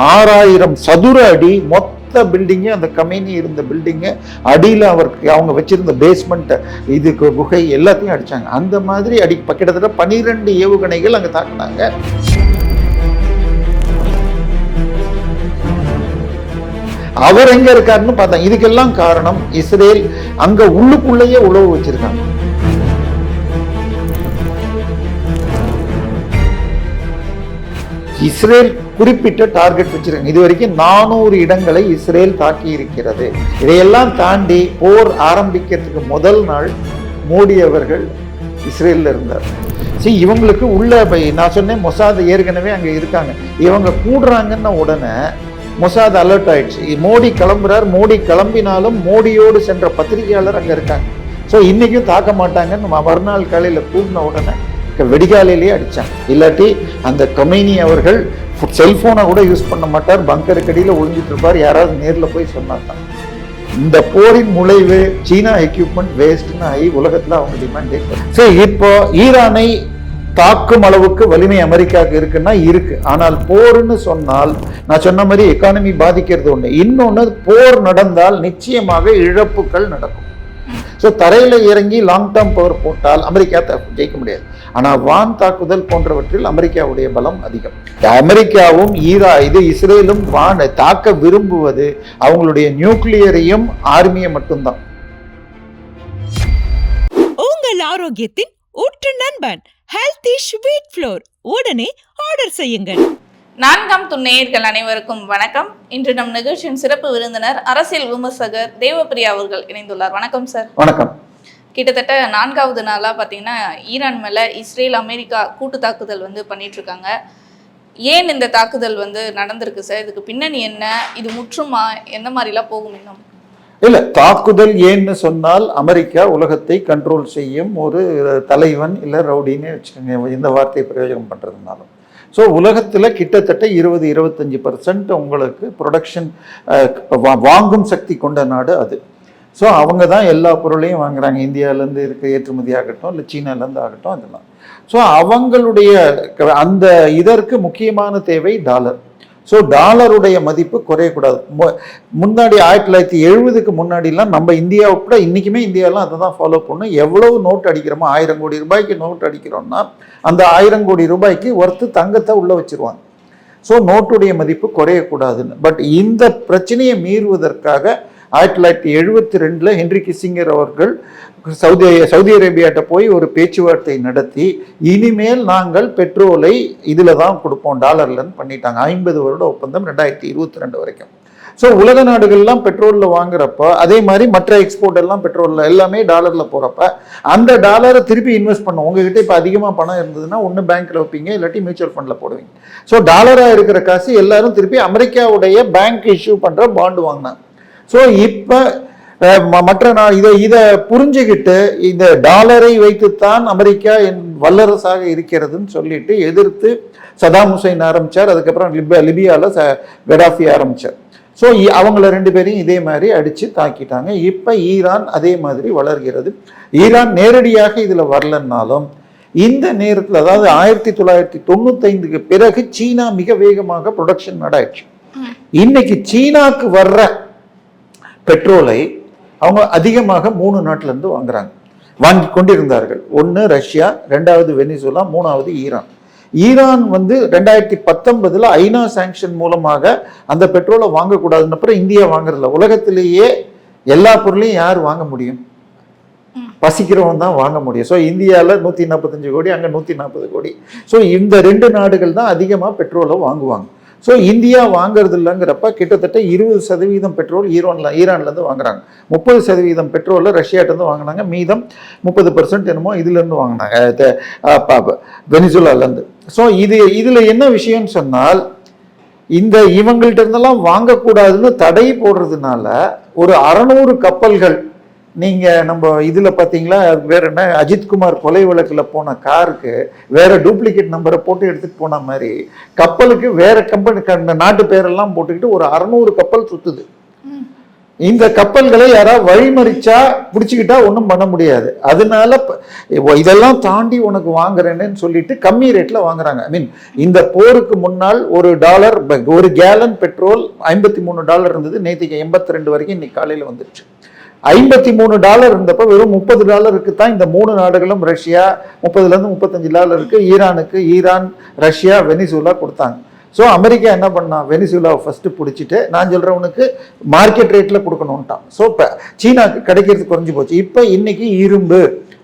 6000 சதுர அடி மொத்த பில்டிங்கு, அந்த கம்பெனி இருந்த பில்டிங்கு அடியில் அவங்க வச்சிருந்த பேஸ்மெண்ட், இதுக்கு குகை எல்லாத்தையும் அடிச்சாங்க. அந்த மாதிரி கிட்டத்தட்ட 12 ஏவுகணைகள் அங்க தாக்குனாங்க. அவர் எங்க இருக்காருன்னு பார்த்தா, இதுக்கெல்லாம் காரணம் இஸ்ரேல் அங்க உள்ளுக்குள்ளேயே உளவு வச்சிருக்காங்க. இஸ்ரேல் குறிப்பிட்ட டார்கெட் வச்சிருக்காங்க. இது வரைக்கும் 400 இடங்களை இஸ்ரேல் தாக்கி இருக்கிறது. இதையெல்லாம் தாண்டி போர் ஆரம்பிக்கிறதுக்கு முதல் நாள் மோடி அவர்கள் இஸ்ரேல்ல இருந்தார். சரி, இவங்களுக்கு உள்ள நான் சொன்னேன் மொசாத் ஏற்கனவே அங்க இருக்காங்க. இவங்க கூடுறாங்கன்னு உடனே மொசாத் அலர்ட் ஆயிடுச்சு. மோடி கிளம்புறார். மோடி கிளம்பினாலும் மோடியோடு சென்ற பத்திரிகையாளர் அங்க இருக்காங்க. ஸோ இன்னைக்கும் தாக்க மாட்டாங்கன்னு மறுநாள் காலையில கூடின உடனே வெடிகாலையிலேயே அடிச்சாங்க. இல்லாட்டி அந்த கொமேனி அவர்கள் செல்போனை கூட யூஸ் பண்ண மாட்டார், பங்கருக்கு அடியில் ஒளிஞ்சிட்டு இருப்பார். யாராவது நேரில் போய் சொன்னாதான். இந்த போரின் முளைவு சீனா எக்யூப்மெண்ட் வேஸ்ட்னு ஆகி உலகத்துல அவங்க டிமாண்ட் ஏற்படும். சரி, இப்போ ஈரானை தாக்கும் அளவுக்கு வலிமை அமெரிக்காவுக்கு இருக்குன்னா இருக்கு. ஆனால் போர்னு சொன்னால் நான் சொன்ன மாதிரி எக்கானமி பாதிக்கிறது ஒண்ணு, இன்னொன்னு போர் நடந்தால் நிச்சயமாக இழப்புகள் நடக்கும். ஸோ தரையில இறங்கி லாங் டேர்ம் பவர் போட்டால் அமெரிக்கா ஜெயிக்க முடியாது. ஆனால் வான் தாக்குதல் போன்றவற்றில் அமெரிக்காவுடைய பலம் அதிகம். அமெரிக்காவும் இஸ்ரேலும் வான் தாக்க விரும்புவது அவங்களுடைய நியூக்ளியரையும் ஆர்மியை மட்டும்தான். உங்கள் ஆரோக்கியத்தின் ஊற்று நண்பன் ஹெல்தி ஸ்வீட் ஃப்ளோர் உடனே ஆர்டர் செய்யுங்கள். 4ஆம் துணையர்கள் அனைவருக்கும் வணக்கம். இன்று நம் நிகழ்ச்சியின் சிறப்பு விருந்தினர் அரசியல் விமர்சகர் தேவப்பிரியா அவர்கள் இணைந்துள்ளார். வணக்கம் சார். வணக்கம். கிட்டத்தட்ட 4வது நாளாக பார்த்தீங்கன்னா ஈரான் மேலே இஸ்ரேல் அமெரிக்கா கூட்டு தாக்குதல் பண்ணிட்டு இருக்காங்க. ஏன் இந்த தாக்குதல் நடந்திருக்கு சார்? இதுக்கு பின்னணி என்ன? இது முற்றுமா? எந்த மாதிரிலாம் போகும் இன்னும்? இல்ல, தாக்குதல் ஏன்னு சொன்னால் அமெரிக்கா உலகத்தை கண்ட்ரோல் செய்யும் ஒரு தலைவன் இல்லை ரவுடின்னு வச்சுக்கோங்க, இந்த வார்த்தையை பிரயோஜனம் பண்றதுனாலும். ஸோ உலகத்தில் கிட்டத்தட்ட 20-25% உங்களுக்கு ப்ரொடக்ஷன் வாங்கும் சக்தி கொண்ட நாடு அது. ஸோ அவங்க தான் எல்லா பொருளையும் வாங்குறாங்க. இந்தியாவிலேருந்து இருக்க ஏற்றுமதி ஆகட்டும், இல்லை சீனாலேருந்து ஆகட்டும், அதெல்லாம். ஸோ அவங்களுடைய அந்த இதற்கு முக்கியமான தேவை டாலர். ஸோ டாலருடைய மதிப்பு குறையக்கூடாது. முன்னாடி 1970க்கு முன்னாடிலாம் நம்ம இந்தியாவை கூட இன்றைக்குமே இந்தியாவெலாம் அதை தான் ஃபாலோ பண்ணும். எவ்வளவு நோட் அடிக்கிறோமோ, 1000 கோடி ரூபாய்க்கு நோட் அடிக்கிறோம்னா அந்த 1000 கோடி ரூபாய்க்கு ஒர்த்து தங்கத்தை உள்ளே வச்சிருவாங்க. ஸோ நோட்டுடைய மதிப்பு குறையக்கூடாதுன்னு. பட் இந்த பிரச்சனையை மீறுவதற்காக 1972 ஹென்ரி கிஸ்ஸிங்கர் அவர்கள் சவுதி அரேபியாட்ட போய் ஒரு பேச்சுவார்த்தை நடத்தி இனிமேல் நாங்கள் பெட்ரோலை இதில் தான் கொடுப்போம், டாலர்லன்னு பண்ணிட்டாங்க. 50 வருட ஒப்பந்தம் 2022 வரைக்கும். ஸோ உலக நாடுகள்லாம் பெட்ரோலில் வாங்குறப்ப, அதே மாதிரி மற்ற எக்ஸ்போர்ட் எல்லாம் பெட்ரோலில் எல்லாமே டாலரில் போகிறப்ப அந்த டாலரை திருப்பி இன்வெஸ்ட் பண்ணும். உங்ககிட்ட இப்போ அதிகமாக பணம் இருந்ததுன்னா ஒன்று பேங்க்கில் வைப்பீங்க, இல்லாட்டி மியூச்சுவல் ஃபண்டில் போடுவீங்க. ஸோ டாலராக இருக்கிற காசு எல்லாரும் திருப்பி அமெரிக்காவுடைய பேங்க் இஷ்யூ பண்ணுற பாண்டு வாங்கினாங்க. ஸோ இப்போ மற்ற இதை புரிஞ்சுக்கிட்டு இந்த டாலரை வைத்துத்தான் அமெரிக்கா வல்லரசாக இருக்கிறதுன்னு சொல்லிட்டு எதிர்த்து சதாம் ஹுசைன் ஆரம்பிச்சார். அதுக்கப்புறம் லிபியாவில் கடாஃபி ஆரம்பிச்சார். ஸோ அவங்கள 2 பேரையும் இதே மாதிரி அடித்து தாக்கிட்டாங்க. இப்போ ஈரான் அதே மாதிரி வளர்கிறது. ஈரான் நேரடியாக இதில் வரலன்னாலும் இந்த நேரத்தில், அதாவது 1995க்கு பிறகு சீனா மிக வேகமாக ப்ரொடக்ஷன் நடாயிடுச்சு. இன்னைக்கு சீனாக்கு வர்ற பெட்ரோலை அவங்க அதிகமாக 3 நாட்டிலேருந்து வாங்கி கொண்டிருந்தார்கள். 1 ரஷ்யா, 2வது வெனிசுலா, 3வது ஈரான். ஈரான் 2019 ஐநா சாங்ஷன் மூலமாக அந்த பெட்ரோலை வாங்கக்கூடாதுன்னு அப்புறம் இந்தியா வாங்குறதில்ல. உலகத்திலேயே எல்லா பொருளையும் யார் வாங்க முடியும்? பசிக்கிறவன் தான் வாங்க முடியும். ஸோ இந்தியாவில் 145 கோடி, அங்கே 140 கோடி. ஸோ இந்த 2 நாடுகள் தான் அதிகமாக பெட்ரோலை வாங்குவாங்க. ஸோ இந்தியா வாங்குறது இல்லைங்கிறப்ப கிட்டத்தட்ட 20% பெட்ரோல் ஈரான்லேருந்து வாங்குறாங்க. 30% பெட்ரோலில் ரஷ்யாட்டேருந்து வாங்கினாங்க. மீதம் 30% என்னமோ இதுலேருந்து வாங்கினாங்க, வெனிசுலாலேருந்து. ஸோ இதில் என்ன விஷயம்னு சொன்னால், இந்த இவங்கள்ட்ட இருந்தெல்லாம் வாங்கக்கூடாதுன்னு தடை போடுறதுனால ஒரு 600 கப்பல்கள், நீங்கள் நம்ம இதில் பார்த்தீங்களா, வேற என்ன, அஜித்குமார் கொலை வழக்கில் போன காருக்கு வேற டூப்ளிகேட் நம்பரை போட்டு எடுத்துகிட்டு போன மாதிரி கப்பலுக்கு வேற கம்பெனி நாட்டு பேரெல்லாம் போட்டுக்கிட்டு ஒரு 600 கப்பல் சுற்றுது. இந்த கப்பல்களை யாராவது வழிமறிச்சா பிடிச்சிக்கிட்டா ஒன்றும் பண்ண முடியாது. அதனால இதெல்லாம் தாண்டி உனக்கு வாங்குறேன்னு சொல்லிட்டு கம்மி ரேட்ல வாங்குறாங்க. ஐ மீன் இந்த போருக்கு முன்னால் ஒரு கேலன் பெட்ரோல் $53 இருந்தது, நேற்றுக்கு 82 வரைக்கும் இன்னைக்கு காலையில் வந்துருச்சு. $53 இருந்தப்ப வெறும் $30 தான் இந்த 3 நாடுகளும் Russia, $30 to $35 Iran, Russia, Venezuela கொடுத்தாங்க. ஸோ அமெரிக்கா என்ன பண்ணான், வெனிசுலாவை ஃபஸ்ட்டு பிடிச்சிட்டு நான் சொல்கிறவனுக்கு மார்க்கெட் ரேட்டில் கொடுக்கணுன்ட்டான். ஸோ இப்போ சீனாவுக்கு கிடைக்கிறது குறைஞ்சி போச்சு. இப்போ இன்னைக்கு இரும்பு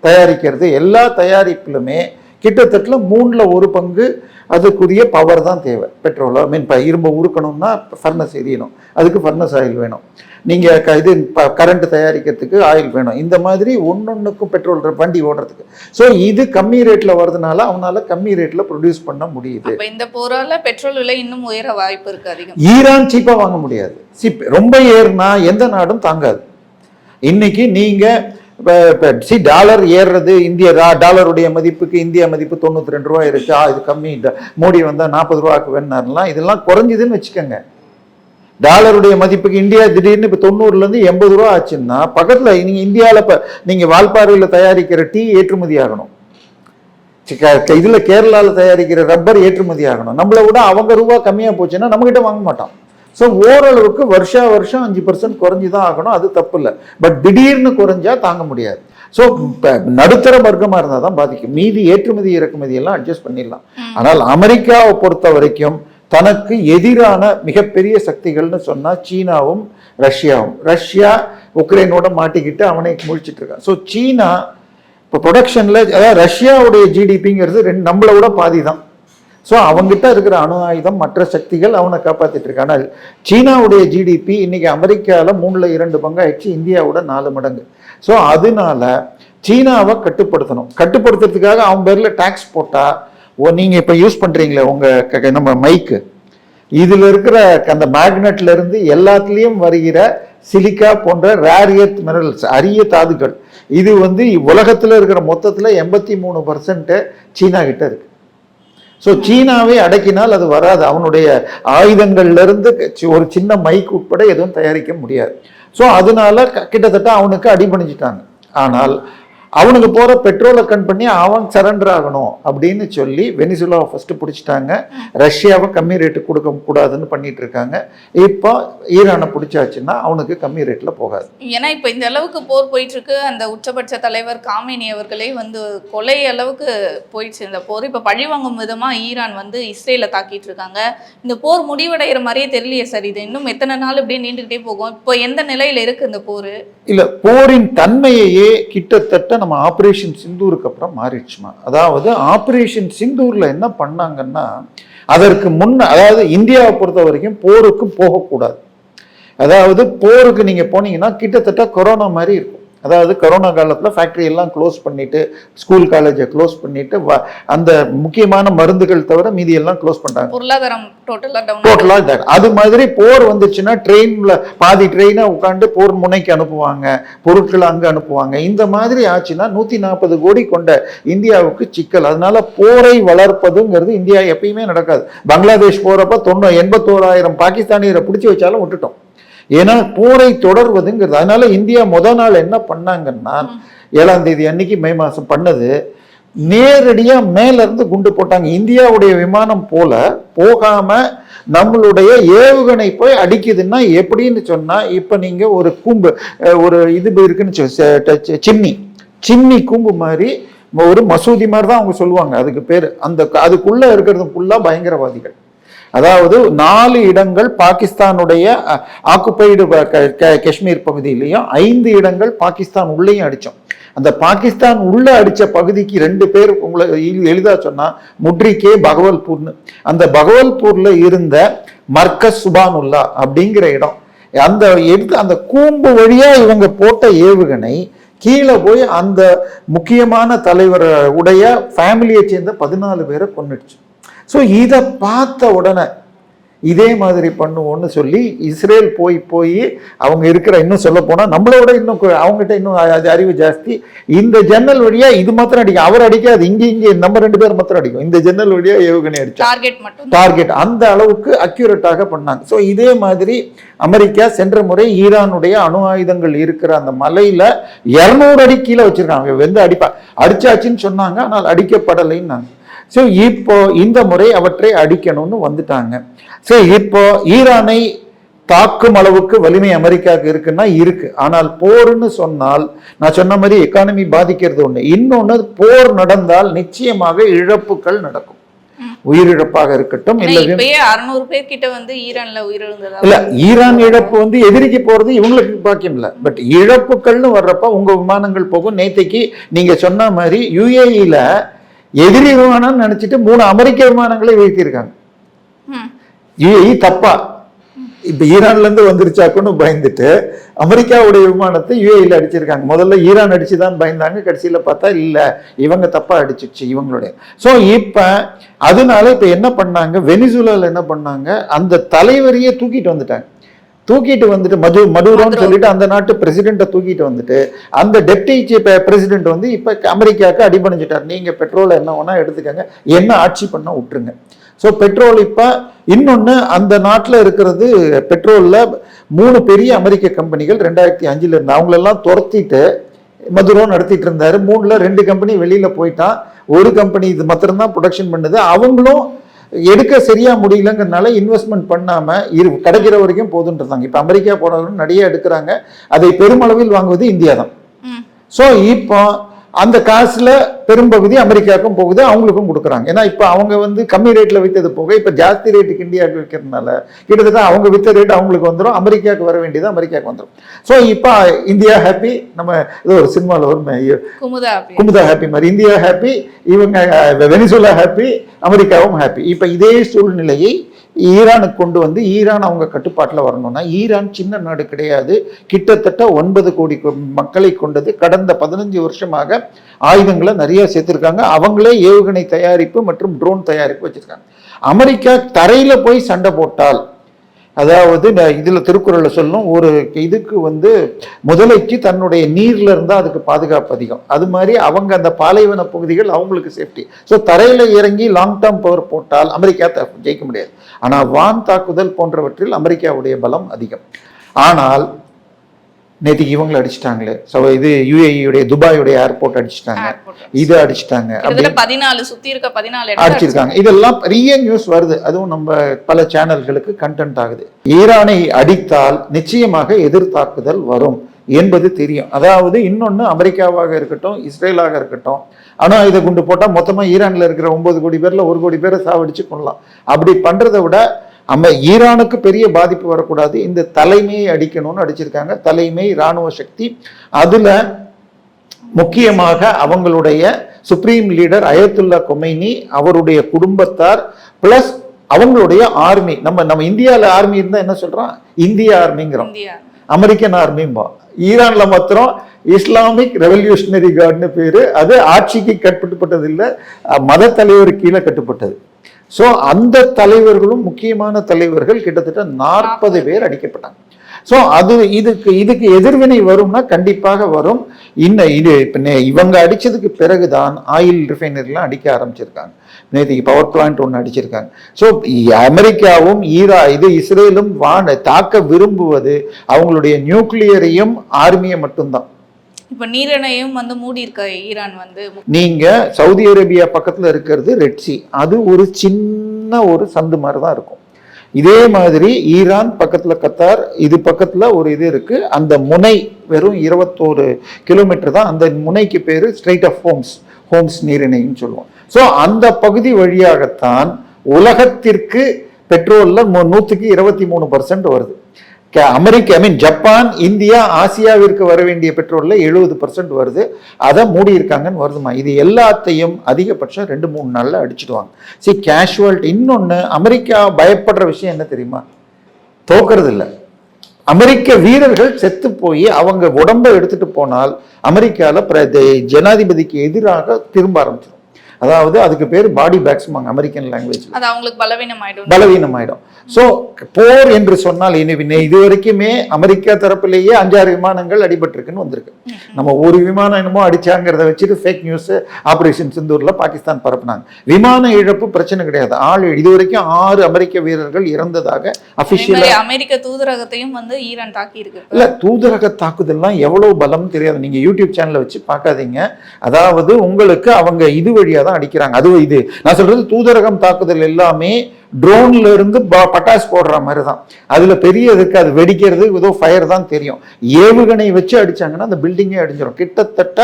தயாரிக்கிறது எல்லா தயாரிப்பிலுமே கிட்டத்தட்ட 1/3 அதுக்குரிய பவர் தான் தேவை. பெட்ரோல் ஐ மீன் இப்போ இரும்பு உருக்கணும்னா ஃபர்னஸ் எரியணும், அதுக்கு ஃபர்னஸ் ஆயில் வேணும். நீங்கள் இது கரண்ட் தயாரிக்கிறதுக்கு ஆயில் வேணும். இந்த மாதிரி ஒன்னொன்றுக்கும் பெட்ரோல் வண்டி ஓடுறதுக்கு. ஸோ இது கம்மி ரேட்டில் வரதுனால அவனால கம்மி ரேட்டில் ப்ரொடியூஸ் பண்ண முடியுது. இந்த போரால பெட்ரோல் விலை இன்னும் உயர வாய்ப்பு இருக்கு அதிகம். ஈரான் சீப்பாக வாங்க முடியாது. ரொம்ப ஏறுனா எந்த நாடும் தாங்காது. இன்னைக்கு நீங்கள் டாலர் ஏறுறது, டாலருடைய மதிப்புக்கு இந்தியா மதிப்பு $92 இருக்கு. இது கம்மி, மோடி வந்தால் $40 வேணாருலாம், இதெல்லாம் குறைஞ்சிதுன்னு வச்சுக்கோங்க. டாலருடைய மதிப்புக்கு இந்தியா திடீர்னு இப்போ $90 $80 ஆச்சுன்னா பக்கத்தில் நீங்கள் இந்தியாவில் இப்போ நீங்கள் வால்பாறையில் தயாரிக்கிற டீ ஏற்றுமதி ஆகணும், இதில் கேரளாவில் தயாரிக்கிற ரப்பர் ஏற்றுமதி ஆகணும். நம்மளை விட அவங்க ரூபா கம்மியாக போச்சுன்னா நம்மகிட்ட வாங்க மாட்டோம். ஸோ ஓரளவுக்கு வருஷம் 5% குறைஞ்சி தான் ஆகணும், அது தப்பு இல்லை. பட் திடீர்னு குறைஞ்சா தாங்க முடியாது. ஸோ நடுத்தர வர்க்கமாக இருந்தால் தான் பாதிக்கும். மீதி ஏற்றுமதி இறக்குமதி எல்லாம் அட்ஜஸ்ட் பண்ணிடலாம். ஆனால் அமெரிக்காவை பொறுத்த வரைக்கும் தனக்கு எதிரான மிகப்பெரிய சக்திகள்னு சொன்னா சீனாவும் ரஷ்யாவும். ரஷ்யா உக்ரைனோட மாட்டிக்கிட்டு அவனை முழிச்சிட்டு இருக்கான். ஸோ சீனா இப்போ ப்ரொடக்ஷன்ல, அதாவது ரஷ்யாவுடைய ஜிடிபிங்கிறது நம்மளை விட பாதி தான். ஸோ அவங்ககிட்ட இருக்கிற அணு ஆயுதம், மற்ற சக்திகள் அவனை காப்பாத்திட்டு இருக்காங்க. ஆனால் சீனாவுடைய ஜிடிபி இன்னைக்கு அமெரிக்காவில் 2/3 ஆயிடுச்சு, இந்தியாவோட 4 மடங்கு. ஸோ அதனால சீனாவை கட்டுப்படுத்துறதுக்காக அவன் பேர்ல டாக்ஸ் போட்டா, நீங்கள் இப்போ யூஸ் பண்ணுறீங்களே உங்கள் நம்ம மைக்கு, இதில் இருக்கிற அந்த மேக்னெட்ல இருந்து எல்லாத்துலேயும் வருகிற சிலிக்கா போன்ற ரேர் எர்த் மினரல்ஸ், அரிய தாதுக்கள், இது உலகத்தில் இருக்கிற மொத்தத்தில் 83% சீனா கிட்ட இருக்கு. ஸோ சீனாவை அடக்கினால் அது வராது. அவனுடைய ஆயுதங்கள்ல இருந்து ஒரு சின்ன மைக் உட்பட எதுவும் தயாரிக்க முடியாது. ஸோ அதனால கிட்டத்தட்ட அவனுக்கு அடிபணிஞ்சிட்டாங்க. ஆனால் அவனுக்கு போகிற பெட்ரோலை கண் பண்ணி அவன் சரண்டர் ஆகணும் அப்படின்னு சொல்லி வெனிசுலாவை ஃபஸ்ட்டு பிடிச்சிட்டாங்க. ரஷ்யாவை கம்மி ரேட்டு கொடுக்க கூடாதுன்னு பண்ணிட்டு இருக்காங்க. இப்போ ஈரானை பிடிச்சாச்சுன்னா அவனுக்கு கம்மி ரேட்டில் போகாது. ஏன்னா இப்போ இந்த அளவுக்கு போர் போயிட்டு இருக்கு. அந்த உச்சபட்ச தலைவர் காமேனி அவர்களே கொலை அளவுக்கு போயிடுச்சு இந்த போர். இப்போ பழிவாங்கும் விதமாக ஈரான் இஸ்ரேலை தாக்கிட்டு இருக்காங்க. இந்த போர் முடிவடைகிற மாதிரியே தெரியலையே சார். இது இன்னும் எத்தனை நாள் இப்படியே நீண்டுகிட்டே போகும்? இப்போ எந்த நிலையில் இருக்கு இந்த போர்? இல்லை, போரின் தன்மையையே கிட்டத்தட்ட நம்ம ஆபரேஷன் சிந்தூருக்கு அப்புறம் மாறிடுச்சுமா. அதாவது ஆபரேஷன் சிந்தூர்ல என்ன பண்ணாங்கன்னா, அதற்கு அதாவது இந்தியாவை பொறுத்த வரைக்கும் போருக்கு போகக்கூடாது. அதாவது போருக்கு நீங்க போனீங்கன்னா கிட்டத்தட்ட கொரோனா மாதிரி இருக்கும். அதாவது கொரோனா காலத்தில் ஃபேக்ட்ரி எல்லாம் க்ளோஸ் பண்ணிட்டு, ஸ்கூல் காலேஜை க்ளோஸ் பண்ணிட்டு, அந்த முக்கியமான மருந்துகள் தவிர மீதி எல்லாம் க்ளோஸ் பண்ணிட்டாங்க. பொருளாதாரம் டோட்டலாக அது மாதிரி போர் வந்துச்சுன்னா ட்ரெயின்ல பாதி ட்ரெயினை உட்காந்து போர் முனைக்கு அனுப்புவாங்க, பொருட்களை அங்கே அனுப்புவாங்க. இந்த மாதிரி ஆச்சுன்னா 140 கோடி கொண்ட இந்தியாவுக்கு சிக்கல். அதனால போரை வளர்ப்பதுங்கிறது இந்தியா எப்பயுமே நடக்காது. பங்களாதேஷ் போறப்ப 81,000 பாகிஸ்தானியரை பிடிச்சி வச்சாலும் விட்டுட்டோம். ஏன்னா போரை தொடர்வதுங்கிறது. அதனால இந்தியா முதல் நாள் என்ன பண்ணாங்கன்னா, 7ஆம் தேதி அன்னைக்கு மே மாதம் பண்ணது, நேரடியா மேல இருந்து குண்டு போட்டாங்க. இந்தியாவுடைய விமானம் போகாம நம்மளுடைய ஏவுகணை போய் அடிக்குதுன்னா எப்படின்னு சொன்னா, இப்ப நீங்க ஒரு கூம்பு, ஒரு இது இருக்குன்னு சின்னி கூம்பு மாதிரி ஒரு மசூதி மாதிரி தான் அவங்க சொல்லுவாங்க அதுக்கு பேரு. அதுக்குள்ள இருக்கிறது ஃபுல்லா பயங்கரவாதிகள். அதாவது 4 இடங்கள் பாகிஸ்தானுடைய ஆக்குபைடு காஷ்மீர் பகுதியிலையும், 5 இடங்கள் பாகிஸ்தான் உள்ளேயும் அடித்தோம். அந்த பாகிஸ்தான் உள்ள அடித்த பகுதிக்கு 2 பேர் உங்களை எளிதா சொன்னா, முட்ரிகே, பகவல்பூர்னு. அந்த பகவல்பூர்ல இருந்த மர்கஸ் சுபானுல்லா அப்படிங்கிற இடம், அந்த கூம்பு வழியா இவங்க போட்ட ஏவுகணை கீழே போய் அந்த முக்கியமான தலைவர் உடைய ஃபேமிலியை சேர்ந்த 14 பேரை கொன்னுடுச்சு. ஸோ இதை பார்த்த உடனே இதே மாதிரி பண்ணுவோம்னு சொல்லி இஸ்ரேல் போய் அவங்க இருக்கிற, இன்னும் சொல்ல போனா நம்மளோட இன்னும் அவங்ககிட்ட இன்னும் அது அறிவு ஜாஸ்தி. இந்த ஜன்னல் வழியா இது மாத்திரம் அடிக்கும், அவர் அடிக்காது, இங்கே நம்ம 2 பேர் மாத்திரம் அடிக்கும். இந்த ஜன்னல் வழியா ஏவுகணை அடிச்சா டார்கெட் அந்த அளவுக்கு அக்யூரேட்டாக பண்ணாங்க. ஸோ இதே மாதிரி அமெரிக்கா சென்ற முறை ஈரானுடைய அணு ஆயுதங்கள் இருக்கிற அந்த மலையில 200 அடி கீழே வச்சிருக்காங்க. வெந்து அடிச்சாச்சுன்னு சொன்னாங்க, ஆனால் அடிக்கப்படலைன்னு. ஸோ இப்போ இந்த முறை அவற்றை அடிக்கணும்னு வந்துட்டாங்க. ஸோ இப்போ ஈரானை தாக்கும் அளவுக்கு வலிமை அமெரிக்காவுக்கு இருக்குன்னா இருக்கு. ஆனால் போர்னு சொன்னால் நான் சொன்ன மாதிரி எக்கானமி பாதிக்கிறது ஒண்ணு, இன்னொன்னு போர் நடந்தால் நிச்சயமாக இழப்புகள் நடக்கும். உயிரிழப்பாக இருக்கட்டும், இல்ல 600 பேர் கிட்ட வந்து ஈரான்ல உயிரிழந்ததா இல்ல, ஈரான் இழப்பு வந்து எதிரிக்கு போறது இவங்களுக்கு பாக்கியம் இல்ல, பட் இழப்புகள்னு வர்றப்ப உங்க விமானங்கள் போகும். நேத்தைக்கு நீங்க சொன்ன மாதிரி யுஏஇல எதிரி விமானம் நினைச்சிட்டு 3 அமெரிக்க விமானங்களை வீழ்த்தியிருக்காங்க. யுஏஇ தப்பா இப்ப ஈரான்ல இருந்து வந்துருச்சாக்குன்னு பயந்துட்டு அமெரிக்காவுடைய விமானத்தை யுஏஇல அடிச்சிருக்காங்க. முதல்ல ஈரான் அடிச்சுதான் பயந்தாங்க, கடைசியில பார்த்தா இல்ல இவங்க தப்பா அடிச்சிருச்சு இவங்களுடைய. சோ இப்ப அதனால இப்ப என்ன பண்ணாங்க, வெனிசுலால என்ன பண்ணாங்க, அந்த தலைவரையே தூக்கிட்டு வந்துட்டு மடுரோன்னு சொல்லிட்டு அந்த நாட்டு பிரசிடென்ட்டை தூக்கிட்டு வந்துட்டு அந்த டெப்டி பிரசிடென்ட் வந்து இப்ப அமெரிக்காவுக்கு அடிபணிஞ்சிட்டார். நீங்க பெட்ரோல் என்ன வேணா எடுத்துக்கங்க, என்ன ஆட்சி பண்ண விட்டுருங்க. ஸோ பெட்ரோல் இப்போ இன்னொன்று அந்த நாட்டில் இருக்கிறது, பெட்ரோலில் 3 பெரிய அமெரிக்க கம்பெனிகள் 2005 இருந்து அவங்களெல்லாம் துரத்திட்டு மதுரோ நடத்திட்டு இருந்தாரு. 3ல் 2 கம்பெனி வெளியில் போயிட்டான், ஒரு கம்பெனி இது மாத்திரம்தான் ப்ரொடக்ஷன் பண்ணுது. அவங்களும் எடுக்க சரியா முடியலங்கிறதுனால இன்வெஸ்ட்மெண்ட் பண்ணாம கிடைக்கிற வரைக்கும் போதுன்றாங்க. இப்போ அமெரிக்கா போனவங்க நிறைய எடுக்கிறாங்க, அதை பெருமளவில் வாங்குவது இந்தியா தான். ஸோ இப்போ அந்த காசுல பெரும்பகுதி அமெரிக்காவுக்கும் போகுது, அவங்களுக்கும் கொடுக்குறாங்க. ஏன்னா இப்போ அவங்க வந்து கம்மி ரேட்ல வித்தது போக இப்போ ஜாஸ்தி ரேட்டுக்கு இந்தியாவுக்கு விற்கிறதுனால கிட்டத்தட்ட அவங்க வித்த ரேட் அவங்களுக்கு வந்துடும், அமெரிக்காவுக்கு வர வேண்டியது அமெரிக்காவுக்கு வந்துடும். ஸோ இப்போ இந்தியா ஹாப்பி, நம்ம ஏதோ ஒரு சினிமாவில் வரும் குமுதா ஹாப்பி மாதிரி இந்தியா ஹாப்பி, இவங்க வெனிசுலா ஹாப்பி, அமெரிக்காவும் ஹாப்பி. இப்போ இதே சூழ்நிலையை ஈரானுக்கு கொண்டு வந்து ஈரான் அவங்க கட்டுப்பாட்டில் வரணும்னா, ஈரான் சின்ன நாடு கிடையாது, கிட்டத்தட்ட 9 கோடி மக்களை கொண்டது. கடந்த 15 வருஷமாக ஆயுதங்களை நிறைய சேர்த்திருக்காங்க. அவங்களே ஏவுகணை தயாரிப்பு மற்றும் ட்ரோன் தயாரிப்பு வச்சிருக்காங்க. அமெரிக்கா தரையில போய் சண்டை போட்டால், அதாவது இதுல திருக்குறள்ல சொல்லும், ஒரு இதுக்கு வந்து முதலைக்கு தன்னுடைய நீர்ல இருந்தா அதுக்கு பாதுகாப்பு அதிகம், அது மாதிரி அவங்க அந்த பாலைவன பகுதிகள் அவங்களுக்கு சேஃப்டி. ஸோ தரையில இறங்கி லாங் டேர்ம் பவர் போட்டால் அமெரிக்கா ஜெயிக்க முடியாது. ஆனா வான் தாக்குதல் போன்றவற்றில் அமெரிக்காவுடைய பலம் அதிகம். ஆனால் நேற்றுக்கு இவங்களை அடிச்சிட்டாங்களே, ஸோ இது யுஏஇயுடைய துபாயுடைய ஏர்போர்ட் அடிச்சிட்டாங்க, இது அடிச்சிட்டாங்க, 14 அடிச்சிருக்காங்க. இதெல்லாம் பெரிய நியூஸ் வருது, அதுவும் நம்ம பல சேனல்களுக்கு கண்டென்ட் ஆகுது. ஈரானை அடித்தால் நிச்சயமாக எதிர்த்தாக்குதல் வரும் என்பது தெரியும். அதாவது இன்னொன்று, அமெரிக்காவாக இருக்கட்டும் இஸ்ரேலாக இருக்கட்டும், ஆனால் இதை குண்டு போட்டால் மொத்தமாக ஈரானில் இருக்கிற 9 கோடி பேரில் 1 கோடி பேரை சாவடிச்சு கொள்ளலாம். அப்படி பண்ணுறதை விட ஈரானுக்கு பெரிய பாதிப்பு வரக்கூடாது, இந்த தலைமையை அடிக்கணும்னு அடிச்சிருக்காங்க. தலைமை இராணுவ சக்தி, அதுல முக்கியமாக அவங்களுடைய சுப்ரீம் லீடர் அயத்துல்லா கொமைனி, அவருடைய குடும்பத்தார், பிளஸ் அவங்களுடைய ஆர்மி. நம்ம இந்தியாவில் ஆர்மி இருந்தா என்ன சொல்றோம், இந்திய ஆர்மிங்கிறோம், அமெரிக்கன் ஆர்மிம்பா. ஈரான்ல மாத்திரம் இஸ்லாமிக் ரெவல்யூஷனரி கார்டுன்னு பேரு. அது ஆட்சிக்கு கட்டுப்பட்டது இல்லை, மத தலைவர் கீழே கட்டுப்பட்டது. ஸோ அந்த தலைவர்களும் முக்கியமான தலைவர்கள் கிட்டத்தட்ட 40 பேர் அடிக்கப்பட்டாங்க. ஸோ அது இதுக்கு எதிர்வினை வரும்னா கண்டிப்பாக வரும். இவங்க அடிச்சதுக்கு பிறகுதான் ஆயில் ரிஃபைனரிலாம் அடிக்க ஆரம்பிச்சிருக்காங்க. நேற்றுக்கு பவர் பிளான்ட் ஒன்று அடிச்சிருக்காங்க. ஸோ அமெரிக்காவும் இஸ்ரேலும் தாக்க விரும்புவது அவங்களுடைய நியூக்ளியரையும் ஆர்மியை மட்டும்தான். இப்ப நீரிணையும் வந்து மூடி இருக்க ஈரான் வந்து, நீங்க சவுதி அரேபியா பக்கத்துல இருக்கிறது ரெட் சி, அது ஒரு சின்ன ஒரு சந்து மாதிரி தான் இருக்கும். இதே மாதிரி ஈரான் பக்கத்துல கத்தார், இது பக்கத்துல ஒரு இது இருக்கு. அந்த முனை வெறும் 21 கிலோமீட்டர் தான். அந்த முனைக்கு பேரு ஸ்ட்ரெயிட் ஆஃப் ஹோம்ஸ் நீரிணைன்னு சொல்லுவோம். ஸோ அந்த பகுதி வழியாகத்தான் உலகத்திற்கு பெட்ரோல்ல 100க்கு 23% வருது. ஜப்பான், இந்தியா, ஆசியாவிற்கு வர வேண்டிய பெட்ரோல்ல 70% வருது. அதை மூடி இருக்காங்கன்னு வருதுமா. இது எல்லாத்தையும் அதிகபட்சம் 2-3 நாள்ல அடிச்சிடுவாங்க. சரி, கேஷுவாலிட்டி. இன்னொன்னு, அமெரிக்கா பயப்படுற விஷயம் என்ன தெரியுமா, தோக்கிறது இல்லை. அமெரிக்க வீரர்கள் செத்து போய் அவங்க உடம்பை எடுத்துட்டு போனால் அமெரிக்கால ஜனாதிபதிக்கு எதிராக திரும்ப ஆரம்பிச்சிடும். அதாவது அதுக்கு பேர் பாடி பேக்ஸ்மாங்க அமெரிக்கன் லாங்குவேஜ், அது அவங்களுக்கு பலவீனமாயிடும். ஸோ போர் என்று சொன்னால் இது வரைக்குமே அமெரிக்கா தரப்பிலேயே 5-6 விமானங்கள் அடிபட்டிருக்குன்னு வந்திருக்கு. நம்ம ஒரு விமானம் என்னமோ அடிச்சாங்கிறத வச்சுட்டு ஃபேக் நியூஸ் ஆபரேஷன் சிந்தூர்ல பாகிஸ்தான் பரப்புனாங்க. விமான இழப்பு பிரச்சனை கிடையாது. இது வரைக்கும் 6 அமெரிக்க வீரர்கள் இறந்ததாக அபிஷியலா. அமெரிக்க தூதரகத்தையும் வந்து ஈரான் தாக்கி இருக்கு. இல்ல, தூதரக தாக்குதல்லாம் எவ்வளவு பலம் தெரியாது. நீங்க யூடியூப் சேனல்ல வச்சு பார்க்காதீங்க. அதாவது உங்களுக்கு அவங்க இது வழியா தான் அடிக்கிறாங்க. அதுவும் இது நான் சொல்றது தூதரகம் தாக்குதல் எல்லாமே ட்ரோன்ல இருந்து பட்டாசு போடுற மாதிரி தான். அதுல பெரிய இருக்கு, அது வெடிக்கிறது ஏதோ ஃபயர் தான் தெரியும். ஏவுகணை வச்சு அடிச்சாங்கன்னா அந்த பில்டிங்கே அடிஞ்சிடும். கிட்டத்தட்ட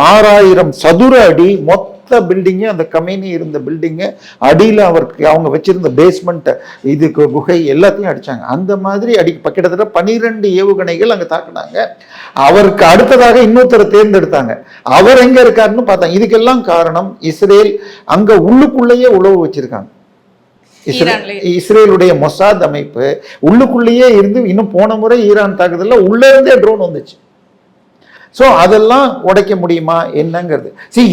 6000 சதுர அடி மொத்த பில்டிங்கு, அந்த கம்பெனி இருந்த பில்டிங்கு அடியில் அவங்க வச்சிருந்த பேஸ்மெண்ட் இதுக்கு குகை எல்லாத்தையும் அடிச்சாங்க. அந்த மாதிரி கிட்டத்தட்ட 12 ஏவுகணைகள் அங்க தாக்குனாங்க. அவருக்கு அடுத்ததாக இன்னொருத்தரை தேர்ந்தெடுத்தாங்க. அவர் எங்க இருக்காருன்னு பார்த்தாங்க. இதுக்கெல்லாம் காரணம் இஸ்ரேல் அங்க உள்ளுக்குள்ளேயே உளவு வச்சிருக்காங்க. இஸ்ரேலுடைய மொசாத் அமைப்பு உள்ளுக்குள்ளேயே இருந்து, இன்னும் போன முறை ஈரான் தாக்குதல்ல உள்ள இருந்தே ட்ரோன் வந்துச்சு. சோ அதெல்லாம் உடைக்க முடியுமா என்னங்கிறது.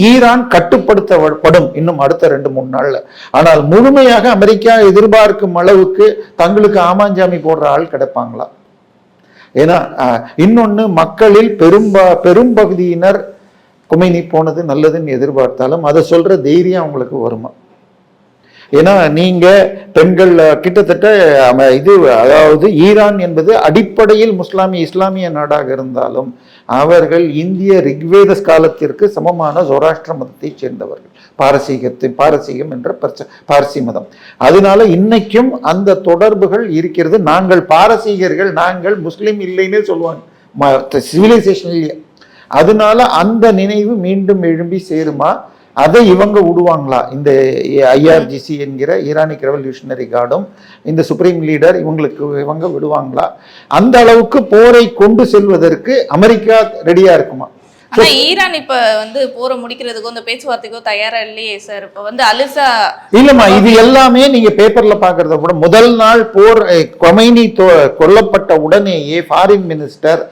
ஈரான் கட்டுப்படுத்தப்படும் இன்னும் அடுத்த 2-3 நாள்ல. ஆனால் முழுமையாக அமெரிக்கா எதிர்பார்க்கும் அளவுக்கு தங்களுக்கு ஆமாஞ்சாமி போடுற ஆள் கிடைப்பாங்களா? ஏன்னா இன்னொன்னு, மக்களில் பெரும்பகுதியினர் கொமேனி போனது நல்லதுன்னு எதிர்பார்த்தாலும் அதை சொல்ற தைரியம் அவங்களுக்கு வருமா? ஏன்னா நீங்க பெண்கள் கிட்டத்தட்ட அதாவது ஈரான் என்பது அடிப்படையில் இஸ்லாமிய நாடாக இருந்தாலும் அவர்கள் இந்திய ரிக்வேத காலத்திற்கு சமமான ஜோராஷ்டிர மதத்தை சேர்ந்தவர்கள். பாரசீகம் என்ற பார்சி மதம். அதனால இன்னைக்கும் அந்த தொடர்புகள் இருக்கிறது. நாங்கள் பாரசீகர்கள், நாங்கள் முஸ்லிம் இல்லைன்னு சொல்லுவாங்க சிவிலைசேஷன்லயே. அதனால அந்த நினைவு மீண்டும் எழும்பி சேருமா? அதை இவங்க விடுவாங்களா? இந்த IRGC என்கிற ஈரானிக் ரெவல்யூஷனரி கார்டும் இந்த சுப்ரீம் லீடர் இவங்க விடுவாங்களா? அந்த அளவுக்கு போரை கொண்டு செல்வதற்கு அமெரிக்கா ரெடியா இருக்குமா? ஆனா ஈரான் இப்ப வந்து போரை முடிக்கிறதுக்கோ இந்த பேச்சுவார்த்தைக்கோ தயாரா இல்லையே சார். இப்ப வந்து அலிசா இல்லம்மா, இது எல்லாமே நீங்க பேப்பர்ல பாக்குறத கூட முதல் நாள் போர் கொமைனி கொல்லப்பட்ட உடனேயே ஃபாரின் மினிஸ்டர்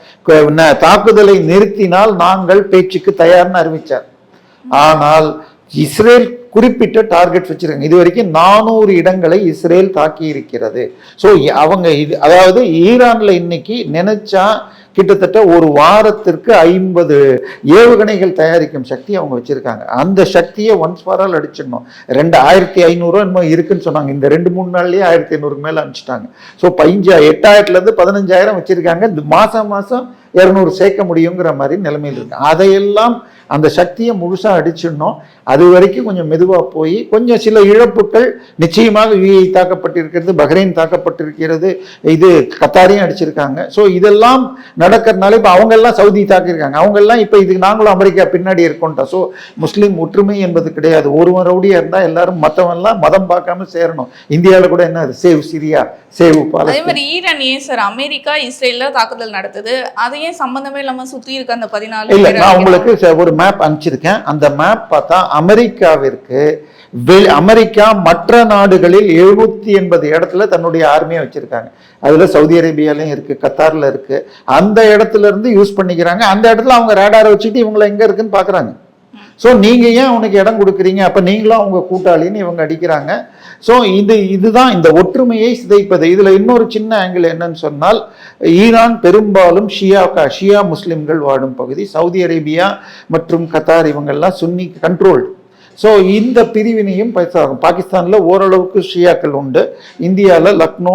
தாக்குதலை நிறுத்தினால் நாங்கள் பேச்சுக்கு தயார்னு அறிவிச்சார். ஆனால் இஸ்ரேல் குறிப்பிட்ட டார்கெட் வச்சிருக்காங்க. இது வரைக்கும் 400 இடங்களை இஸ்ரேல் தாக்கி இருக்கிறது. ஸோ அவங்க அதாவது ஈரான்ல இன்னைக்கு நினைச்சா கிட்டத்தட்ட ஒரு வாரத்திற்கு 50 ஏவுகணைகள் தயாரிக்கும் சக்தி அவங்க வச்சிருக்காங்க. அந்த சக்தியை ஒன்ஸ் ஃபார் ஆல் அடிச்சிடணும். 2500 என்னமோ இருக்குன்னு சொன்னாங்க. இந்த 2-3 நாள்லயே 1500க்கு மேல அனுப்பிச்சிட்டாங்க. ஸோ 8000ல இருந்து 15000 வச்சிருக்காங்க. மாசம் 200 சேர்க்க முடியுங்கிற மாதிரி நிலைமையில் இருக்கு. அதையெல்லாம் அந்த சக்தியை முழுசா அடிச்சிடணும். அது வரைக்கும் கொஞ்சம் மெதுவா போய் கொஞ்சம் சில இழப்புகள் நிச்சயமாக UAE தாக்கப்பட்டிருக்கிறது, பஹ்ரைன் தாக்கப்பட்டிருக்கிறது, இது கத்தாரையும் அடிச்சிருக்காங்க. ஸோ இதெல்லாம் நடக்கிறதுனால இப்போ அவங்க எல்லாம் சவுதி தாக்கியிருக்காங்க. அவங்க எல்லாம் இப்போ இதுக்கு நாங்களும் அமெரிக்கா பின்னாடி இருக்கோம்ட்டா. ஸோ முஸ்லீம் ஒற்றுமை என்பது கிடையாது. ஒருவன் ரவுடியா இருந்தா எல்லாரும் மற்றவன்லாம் மதம் பார்க்காம சேரணும். இந்தியாவில் கூட என்ன சேவ் சிரியா, சேவ் பாலஸ்தீன். அதே மாதிரி ஈரான் ஏன் சார் அமெரிக்கா இஸ்ரேல்ல தாக்குதல் நடத்துது? அதையே சம்பந்தமே இல்லாம சுத்தி இருக்க அந்த 14 இல்ல, நான் உங்களுக்கு ஒரு மேப் அனுப்பிச்சிருக்கேன். அந்த மேப் பார்த்தா அமெரிக்கா மற்ற நாடுகளில் 780 இடத்துல தன்னுடைய ஆர்மியை வச்சிருக்காங்க. அதுல சவுதி அரேபியாலையும் இருக்கு, கத்தார்ல இருக்கு. அந்த இடத்துல இருந்து யூஸ் பண்ணிக்கிறாங்க. அந்த இடத்துல அவங்க ரேடாரை வச்சுட்டு இவங்களை எங்க இருக்குன்னு பாக்குறாங்க. ஸோ நீங்க ஏன் உனக்கு இடம் கொடுக்குறீங்க, அப்ப நீங்களும் அவங்க கூட்டாளின்னு இவங்க அடிக்கிறாங்க. ஸோ இதுதான் இந்த ஒற்றுமையை சிதைப்பது. இதுல இன்னொரு சின்ன ஆங்கிள் என்னன்னு சொன்னால், ஈரான் பெரும்பாலும் ஷியா முஸ்லிம்கள் வாழும் பகுதி. சவுதி அரேபியா மற்றும் கத்தார் இவங்கெல்லாம் சுன்னி கண்ட்ரோல்டு. ஸோ இந்த பிரிவினையும் பாகிஸ்தான்ல ஓரளவுக்கு ஷியாக்கள் உண்டு. இந்தியாவில் லக்னோ,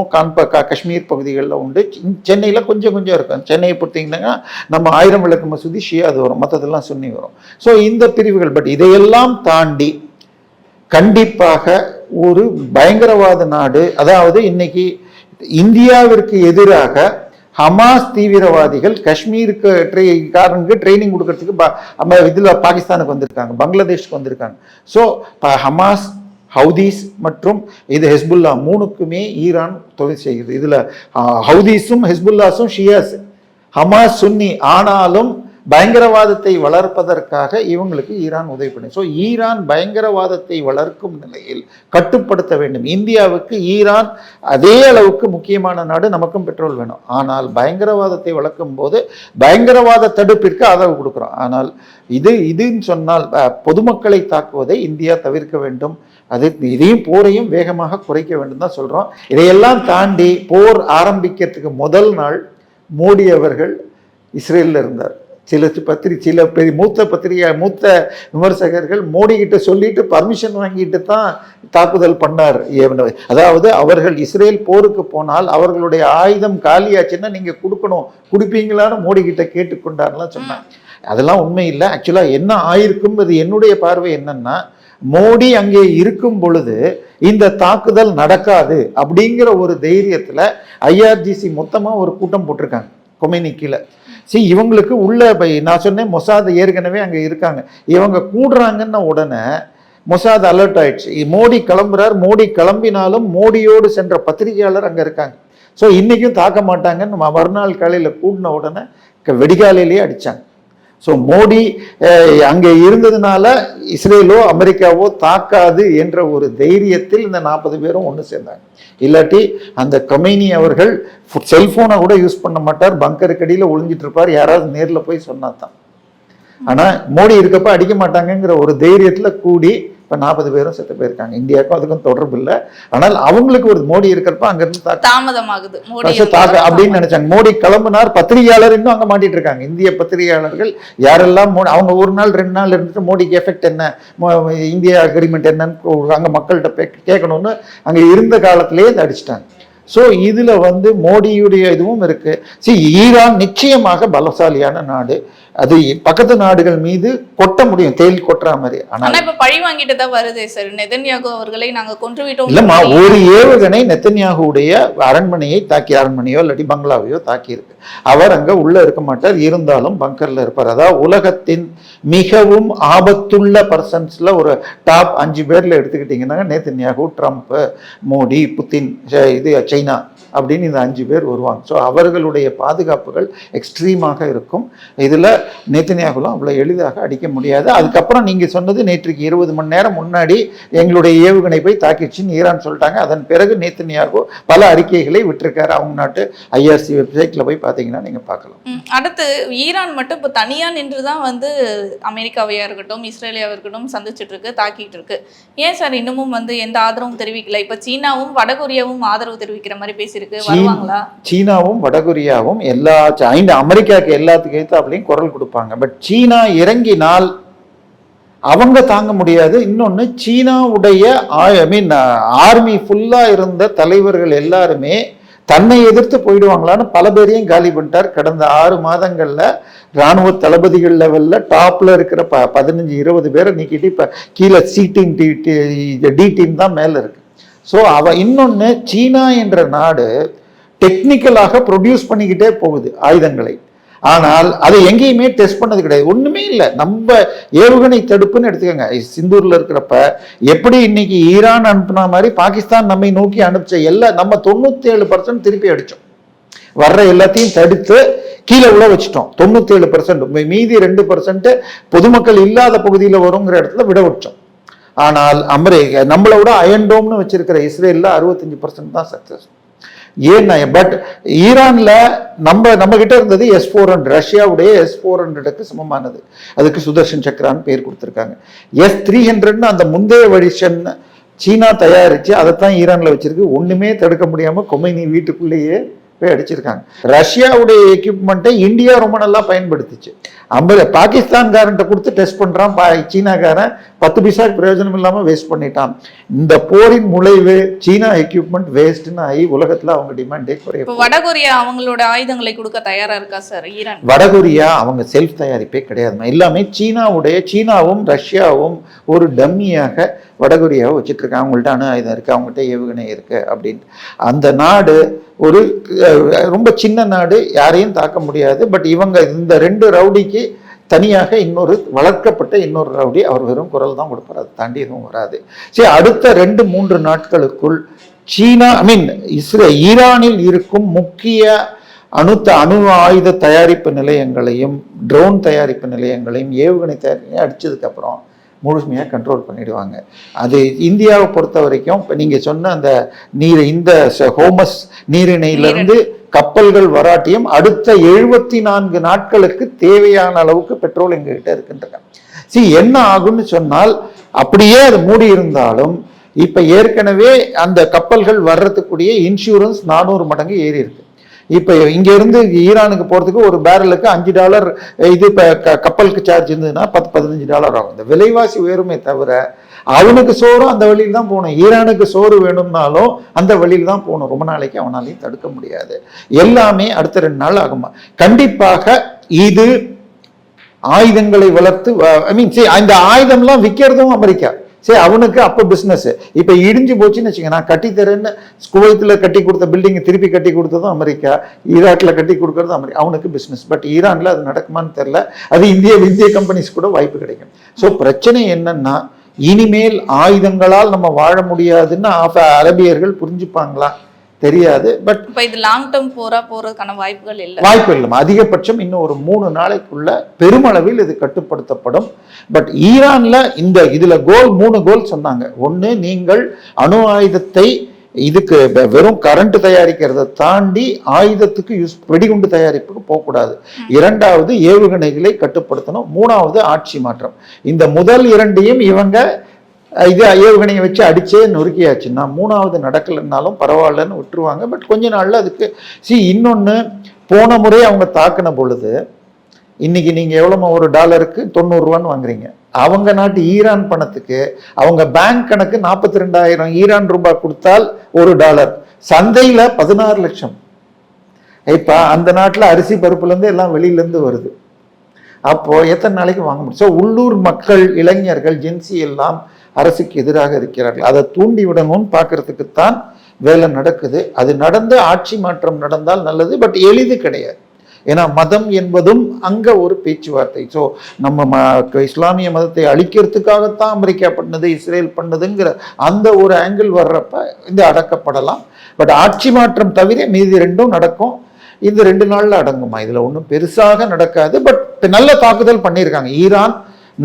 காஷ்மீர் பகுதிகளில் உண்டு. சென்னையில் கொஞ்சம் இருக்கும். சென்னையை பொறுத்தீங்கன்னா நம்ம 1000 விளக்கு மசூதி ஷியா அது வரும், மற்றதெல்லாம் சுன்னி வரும். ஸோ இந்த பிரிவுகள். பட் இதையெல்லாம் தாண்டி கண்டிப்பாக ஒரு பயங்கரவாத நாடு, அதாவது இன்னைக்கு இந்தியாவிற்கு எதிராக ஹமாஸ் தீவிரவாதிகள் காஷ்மீருக்கு ட்ரைனிங் கொடுக்கறதுக்கு இதுல பாகிஸ்தானுக்கு வந்திருக்காங்க, பங்களாதேஷ்க்கு வந்திருக்காங்க. ஸோ ஹமாஸ், ஹவுதீஸ் மற்றும் இது ஹெஸ்புல்லா 3க்குமே ஈரான் தொழில் செய்யுது. இதுல ஹவுதீஸும் ஹெஸ்புல்லாஸும் ஷியாஸ், ஹமாஸ் சுன்னி. ஆனாலும் பயங்கரவாதத்தை வளர்ப்பதற்காக இவங்களுக்கு ஈரான் உதவி பண்ணி. ஸோ ஈரான் பயங்கரவாதத்தை வளர்க்கும் நிலையில் கட்டுப்படுத்த வேண்டும். இந்தியாவுக்கு ஈரான் அதே அளவுக்கு முக்கியமான நாடு, நமக்கும் பெட்ரோல் வேணும். ஆனால் பயங்கரவாதத்தை வளர்க்கும் போது பயங்கரவாத தடுப்பிற்கு ஆதரவு கொடுக்குறோம். ஆனால் இதுன்னு சொன்னால் பொதுமக்களை தாக்குவதை இந்தியா தவிர்க்க வேண்டும். இதையும் போரையும் வேகமாக குறைக்க வேண்டும் தான் சொல்கிறோம். இதையெல்லாம் தாண்டி போர் ஆரம்பிக்கிறதுக்கு முதல் நாள் மோடி அவர்கள் இஸ்ரேலில் இருந்தார். சில மூத்த விமர்சகர்கள் மோடி கிட்ட சொல்லிட்டு பர்மிஷன் வாங்கிட்டு தான் தாக்குதல் பண்ணார். அதாவது அவர்கள் இஸ்ரேல் போருக்கு போனால் அவர்களுடைய ஆயுதம் காலியாச்சுன்னா நீங்க கொடுப்பீங்களான்னு மோடி கிட்ட கேட்டுக்கொண்டார்லாம் சொன்னாங்க. அதெல்லாம் உண்மை இல்லை. ஆக்சுவலா என்ன ஆயிருக்கும், அது என்னுடைய பார்வை என்னன்னா, மோடி அங்கே இருக்கும் பொழுது இந்த தாக்குதல் நடக்காது அப்படிங்கிற ஒரு தைரியத்துல ஐஆர்ஜிசி மொத்தமா ஒரு கூட்டம் போட்டிருக்காங்க கொமைனி கீழே. இவங்களுக்கு உள்ள நான் சொன்னேன் மொசாத் ஏற்கனவே அங்க இருக்காங்க. இவங்க கூடுறாங்கன்னு உடனே மொசாத் அலர்ட் ஆயிடுச்சு. மோடி கிளம்புறார். மோடி கிளம்பினாலும் மோடியோடு சென்ற பத்திரிகையாளர் அங்க இருக்காங்க. ஸோ இன்னைக்கும் தாக்க மாட்டாங்கன்னு மறுநாள் காலையில கூடின உடனே வெடிகாலையிலேயே அடிச்சாங்க. ஸோ மோடி அங்கே இருந்ததுனால இஸ்ரேலோ அமெரிக்காவோ தாக்காது என்ற ஒரு தைரியத்தில் இந்த 40 பேரும் ஒன்று சேர்ந்தாங்க. இல்லாட்டி அந்த கொமைனி அவர்கள் செல்போனை கூட யூஸ் பண்ண மாட்டார், பங்கருக்கு அடியில் ஒளிஞ்சிட்டு இருப்பார், யாராவது நேரில் போய் சொன்னா தான். ஆனால் மோடி இருக்கப்ப அடிக்க மாட்டாங்கங்கிற ஒரு தைரியத்தில் கூடி இப்போ 40 பேரும் செத்து போயிருக்காங்க. இந்தியாவுக்கும் அதுக்கும் தொடர்பு இல்லை. ஆனால் அவங்களுக்கு ஒரு மோடி இருக்கிறப்ப அங்கிருந்து தாமதமாகுது அப்படின்னு நினைச்சாங்க. மோடி கிளம்புனார். பத்திரிகையாளர் இன்னும் அங்கே மாட்டிட்டு இருக்காங்க. இந்திய பத்திரிகையாளர்கள் யாரெல்லாம் அவங்க ஒரு நாள் 2 நாள் இருந்துட்டு மோடிக்கு எஃபெக்ட் என்ன, இந்தியா அக்ரிமெண்ட் என்னன்னு அங்கே மக்கள்கிட்ட கேட்கணும்னு அங்கே இருந்த காலத்திலேயே இதை அடிச்சிட்டாங்க. ஸோ இதில் மோடியுடைய இதுவும் இருக்கு. ஈரான் நிச்சயமாக பலசாலியான நாடு. அது பக்கத்து நாடுகள் மீது கொட்ட முடியும், தேல் கொட்டுற மாதிரி. ஆனா இப்ப பழி வாங்கிட்டு தான் வருதே சார். நெதன்யாகு அவர்களை நாங்க கொன்றுவிட்டோம். இல்லம்மா, ஒரு ஏவுகணை நெதன்யாகுடைய அரண்மனையை தாக்கி, அரண்மனையோ இல்லாட்டி பங்களாவையோ தாக்கி இருக்கு. அவர் அங்க உள்ள இருக்க மாட்டார், இருந்தாலும் பங்கர்ல இருப்பார். அதாவது உலகத்தின் மிகவும் ஆபத்துள்ள பர்சன்ஸ்ல ஒரு டாப் 5 பேர்ல எடுத்துக்கிட்டீங்கன்னா நெதன்யாகு, ட்ரம்ப், மோடி, புத்தின், சைனா அப்படின்னு இந்த 5 பேர் வருவாங்க. ஸோ அவர்களுடைய பாதுகாப்புகள் எக்ஸ்ட்ரீமாக இருக்கும். இதில் நெதன்யாகுலாம் அவ்வளோ எளிதாக அடிக்க முடியாது. அதுக்கப்புறம் நீங்கள் சொன்னது நேற்றுக்கு 20 மணி நேரம் முன்னாடி எங்களுடைய ஏவுகணை போய் தாக்கிடுச்சின்னு ஈரான் சொல்லிட்டாங்க. அதன் பிறகு நெதன்யாகு பல அறிக்கைகளை விட்டிருக்காரு. அவங்க நாட்டு ஐஆர்சி வெப்சைட்டில் போய் பார்த்தீங்கன்னா நீங்கள் பார்க்கலாம். அடுத்து ஈரான் மட்டும் இப்போ தனியாக நின்று தான் அமெரிக்காவையாக இருக்கட்டும் இஸ்ரேலியாவாக இருக்கட்டும் சந்திச்சுட்டு இருக்கு, தாக்கிட்டு இருக்கு. ஏன் சார் இன்னமும் எந்த ஆதரவும் தெரிவிக்கல? இப்போ சீனாவும் வடகொரியாவும் ஆதரவு தெரிவிக்கிற மாதிரி பேசியிருக்கு. சீனாவும் வடகொரியாவும் அமெரிக்காவுக்கு எல்லாத்துக்கும் ஏத்தாப்லையும் குரல் கொடுப்பாங்க. பட் சீனா இறங்கினால் அவங்க தாங்க முடியாது. இன்னொன்னு, சீனாவுடைய ஆர்மி ஃபுல்லா இருந்த தலைவர்கள் எல்லாருமே தன்னை எதிர்த்து போயிடுவாங்களான்னு பல பேரையும் காலி பண்ணிட்டார். கடந்த 6 மாதங்கள்ல இராணுவ தளபதிகள் லெவல்ல டாப்ல இருக்கிற 15-20 பேரை நீக்கிட்டு இப்ப கீழே சி டீம், டி டீம் தான் மேல இருக்கு. ஸோ இன்னொன்று, சீனா என்ற நாடு டெக்னிக்கலாக ப்ரொடியூஸ் பண்ணிக்கிட்டே போகுது ஆயுதங்களை. ஆனால் அதை எங்கேயுமே டெஸ்ட் பண்ணது கிடையாது. ஒண்ணுமே இல்லை. நம்ம ஏவுகணை தடுப்புன்னு எடுத்துக்கோங்க. சிந்தூர்ல இருக்கிறப்ப எப்படி இன்னைக்கு ஈரான் அனுப்புன மாதிரி பாகிஸ்தான் நம்மை நோக்கி அனுப்பிச்ச நம்ம 97% திருப்பி அடிச்சோம். வர்ற எல்லாத்தையும் தடுத்து கீழே உள்ள வச்சுட்டோம். 97%. மீதி 2% பொதுமக்கள் இல்லாத பகுதியில் வருங்கிற இடத்துல விட வச்சோம். ஆனால் அமெரிக்கா நம்மளை விட அயன்டோம்னு வச்சிருக்கிற இஸ்ரேலில் 65% தான் சக்சஸ். ஏன்னா பட் ஈரான்ல நம்ம கிட்ட இருந்தது S-400, ரஷ்யாவுடைய S-400க்கு சமமானது. அதுக்கு சுதர்ஷன் சக்ரான்னு பேர் கொடுத்துருக்காங்க. S-300ன்னு அந்த முந்தைய வெர்ஷன் சீனா தயாரிச்சு அதைத்தான் ஈரான்ல வச்சிருக்கு. ஒண்ணுமே தடுக்க முடியாம கொமைனி வீட்டுக்குள்ளேயே போய் அடிச்சிருக்காங்க. ரஷ்யாவுடைய எக்யூப்மெண்ட்டை இந்தியா ரொம்ப நல்லா பயன்படுத்திச்சு. பாகிஸ்தான்காரன்ட்ட கொடுத்து டெஸ்ட் பண்றான். சீனாக்காரன் 10 பைசாக்கு பிரயோஜனம் இல்லாம வேஸ்ட் பண்ணிட்டான். இந்த போரின் முளைவு சீனா எக்யூப்மெண்ட் வேஸ்ட்னு ஆகி உலகத்துல அவங்க டிமாண்டே குறையும். வடகொரியா அவங்களோட ஆயுதங்களை கொடுக்க தயாரா இருக்கா சார் ஈரான்? வடகொரியா அவங்க செல்ஃப் தயாரிப்பே கிடையாது. எல்லாமே சீனாவும் ரஷ்யாவும் ஒரு டம்மியாக வடகொரியாவை வச்சுட்டு இருக்காங்க. அவங்கள்ட்ட அணு ஆயுதம் இருக்கு, அவங்கள்ட்ட ஏவுகணை இருக்கு அப்படின்ட்டு. அந்த நாடு ஒரு ரொம்ப சின்ன நாடு, யாரையும் தாக்க முடியாது. பட் இவங்க இந்த 2 ரவுடிக்கு தனியாக வளர்க்கப்பட்ட இன்னொரு ரவுடி, அவர் வெறும் குரல் தான் கொடுப்பார், அதை தாண்டி எதுவும் வராது. சரி, அடுத்த 2-3 நாட்களுக்குள் சீனா ஈரானில் இருக்கும் முக்கிய அணு ஆயுத தயாரிப்பு நிலையங்களையும் ட்ரோன் தயாரிப்பு நிலையங்களையும் ஏவுகணை தயாரிப்பையும் அடிச்சதுக்கப்புறம் முழுமையாக கண்ட்ரோல் பண்ணிடுவாங்க. அது இந்தியாவை பொறுத்த வரைக்கும் இப்போ நீங்கள் சொன்ன அந்த இந்த ஹோமஸ் நீரிணையிலிருந்து கப்பல்கள் வராட்டியும் அடுத்த 74 நாட்களுக்கு தேவையான அளவுக்கு பெட்ரோல் எங்ககிட்ட இருக்குன்றாங்க. என்ன ஆகும்னு சொன்னால், அப்படியே அது மூடி இருந்தாலும் இப்ப ஏற்கனவே அந்த கப்பல்கள் வர்றதுக்குரிய இன்சூரன்ஸ் 400 மடங்கு ஏறி இருக்கு. இப்ப இங்க இருந்து ஈரானுக்கு போறதுக்கு ஒரு பேரலுக்கு $5 இது இப்ப கப்பலுக்கு சார்ஜ் இருந்ததுன்னா $10-15 ஆகும். இந்த விலைவாசி உயருமே தவிர அவனுக்கு சோறும் அந்த வழியில் தான் போகணும். ஈரானுக்கு சோறு வேணும்னாலும் அந்த வழியில் தான் போகணும். ரொம்ப நாளைக்கு அவனாலையும் தடுக்க முடியாது. எல்லாமே அடுத்த 2 நாள் ஆகுமா. கண்டிப்பாக இது ஆயுதங்களை வளர்த்து அந்த ஆயுதம்லாம் விற்கிறதும் அமெரிக்கா. அவனுக்கு அப்போ பிஸ்னஸ். இப்போ இடிஞ்சு போச்சுன்னு வச்சுங்க, நான் கட்டித்தரேன்னு குவைத்தில் கட்டி கொடுத்த பில்டிங்கை திருப்பி கட்டி கொடுத்ததும் அமெரிக்கா, ஈராக்கில் கட்டி கொடுக்கறதும் அமெரிக்கா. அவனுக்கு பிஸ்னஸ். பட் ஈரானில் அது நடக்குமான்னு தெரில. அது இந்திய கம்பெனிஸ் கூட வாய்ப்பு கிடைக்கும். ஸோ பிரச்சனை என்னன்னா, இனிமேல் ஆயுதங்களால் நம்ம வாழ முடியாதுன்னு அரபியர்கள் புரிஞ்சுப்பாங்களா தெரியாது. பட் இப்போ இது லாங் டேர்ம் போறதுக்கான வாய்ப்புகள் இல்லை. அதிகபட்சம் இன்னும் ஒரு 3 நாளைக்குள்ள பெருமளவில் இது கட்டுப்படுத்தப்படும். பட் ஈரான்ல இதுல 3 கோல் சொன்னாங்க. ஒண்ணு, நீங்கள் அணு ஆயுதத்தை இதுக்கு வெறும் கரண்ட் தயாரிக்கிறத தாண்டி ஆயுதத்துக்கு வெடிகுண்டு தயாரிப்புக்கு போகக்கூடாது. 2வது ஏவுகணைகளை கட்டுப்படுத்தணும். 3வது ஆட்சி மாற்றம். இந்த முதல் 2ஐயும் இவங்க இது ஏவுகணையை வச்சு அடிச்சே நொறுக்கியாச்சுன்னா 3வது நடக்கலைன்னாலும் பரவாயில்லன்னு விட்டுருவாங்க. பட் கொஞ்ச நாள்ல அதுக்கு இன்னொன்னு, போன முறை அவங்க தாக்கின பொழுது இன்னைக்கு நீங்க எவ்வளவு ஒரு டாலருக்கு $90 வாங்குறீங்க. அவங்க நாட்டு ஈரான் பணத்துக்கு அவங்க பேங்க் கணக்கு 42,000 ஈரான் ரூபாய் கொடுத்தால் $1. சந்தையில 16 லட்சம். இப்ப அந்த நாட்டுல அரிசி பருப்புல இருந்து எல்லாம் வெளியில இருந்து வருது. அப்போ எத்தனை நாளைக்கு வாங்க முடியும்? உள்ளூர் மக்கள், இளைஞர்கள், ஜென்சி எல்லாம் அரசுக்கு எதிராக இருக்கிறார்கள். அதை தூண்டி விடணும்னு பார்க்கறதுக்குத்தான் வேலை நடக்குது. அது நடந்து ஆட்சி மாற்றம் நடந்தால் நல்லது. பட் எளிது கிடையாது. ஏன்னா மதம் என்பதும் அங்க ஒரு பேச்சுவார்த்தை. ஸோ நம்ம இஸ்லாமிய மதத்தை அழிக்கிறதுக்காகத்தான் அமெரிக்கா பண்ணது, இஸ்ரேல் பண்ணதுங்கிற அந்த ஒரு ஆங்கிள் வர்றப்ப இந்த அடக்கப்படலாம். பட் ஆட்சி மாற்றம் தவிர மீதி 2ம் நடக்கும். இந்த 2 நாள்ல அடங்குமா? இதுல ஒன்றும் பெருசாக நடக்காது. பட் நல்ல தாக்குதல் பண்ணியிருக்காங்க. ஈரான்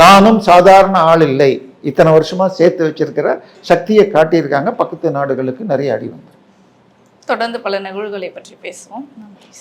நானும் சாதாரண ஆள் இல்லை, இத்தனை வருஷமா சேர்த்து வச்சிருக்கிற சக்தியை காட்டியிருக்காங்க. பக்கத்து நாடுகளுக்கு நிறைய அடி வந்து. தொடர்ந்து பல நிகழ்வுகளை பற்றி பேசுவோம். நன்றி.